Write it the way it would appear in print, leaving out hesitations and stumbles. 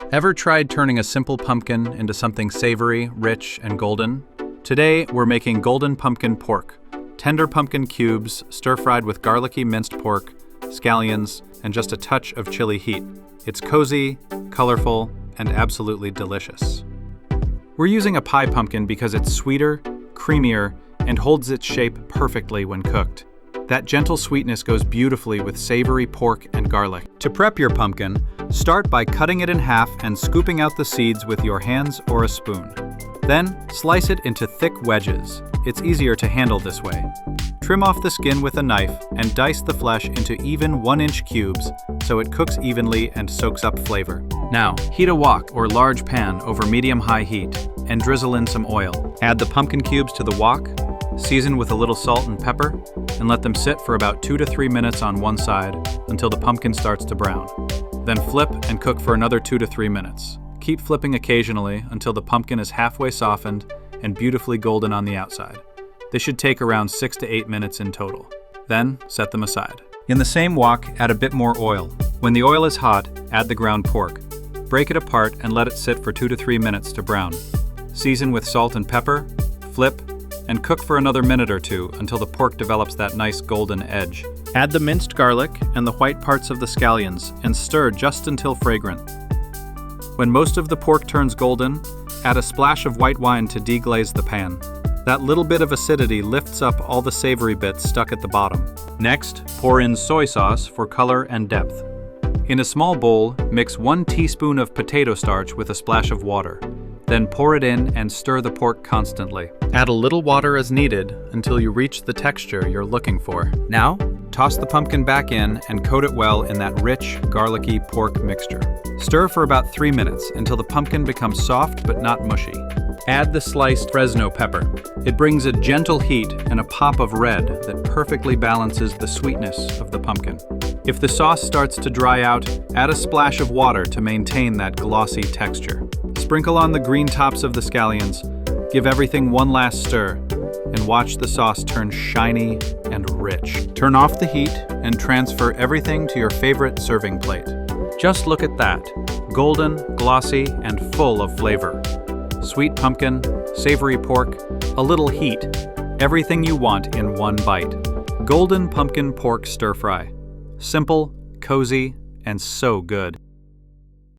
Ever tried turning a simple pumpkin into something savory, rich, and golden? Today, we're making golden pumpkin pork. Tender pumpkin cubes, stir-fried with garlicky minced pork, scallions, and just a touch of chili heat. It's cozy, colorful, and absolutely delicious. We're using a pie pumpkin because it's sweeter, creamier, and holds its shape perfectly when cooked. That gentle sweetness goes beautifully with savory pork and garlic. To prep your pumpkin, start by cutting it in half and scooping out the seeds with your hands or a spoon. Then, slice it into thick wedges. It's easier to handle this way. Trim off the skin with a knife and dice the flesh into even 1-inch cubes so it cooks evenly and soaks up flavor. Now, heat a wok or large pan over medium-high heat and drizzle in some oil. Add the pumpkin cubes to the wok, season with a little salt and pepper, and let them sit for about 2 to 3 minutes on one side until the pumpkin starts to brown. Then flip and cook for another 2 to 3 minutes. Keep flipping occasionally until the pumpkin is halfway softened and beautifully golden on the outside. This should take around 6 to 8 minutes in total. Then, set them aside. In the same wok, add a bit more oil. When the oil is hot, add the ground pork. Break it apart and let it sit for 2 to 3 minutes to brown. Season with salt and pepper, flip, and cook for another minute or two until the pork develops that nice golden edge. Add the minced garlic and the white parts of the scallions and stir just until fragrant. When most of the pork turns golden, add a splash of white wine to deglaze the pan. That little bit of acidity lifts up all the savory bits stuck at the bottom. Next, pour in soy sauce for color and depth. In a small bowl, mix 1 teaspoon of potato starch with a splash of water. Then pour it in and stir the pork constantly. Add a little water as needed until you reach the texture you're looking for. Now, toss the pumpkin back in and coat it well in that rich, garlicky pork mixture. Stir for about 3 minutes until the pumpkin becomes soft but not mushy. Add the sliced Fresno pepper. It brings a gentle heat and a pop of red that perfectly balances the sweetness of the pumpkin. If the sauce starts to dry out, add a splash of water to maintain that glossy texture. Sprinkle on the green tops of the scallions, give everything one last stir, and watch the sauce turn shiny and rich. Turn off the heat and transfer everything to your favorite serving plate. Just look at that, golden, glossy, and full of flavor. Sweet pumpkin, savory pork, a little heat, everything you want in one bite. Golden pumpkin pork stir-fry. Simple, cozy, and so good.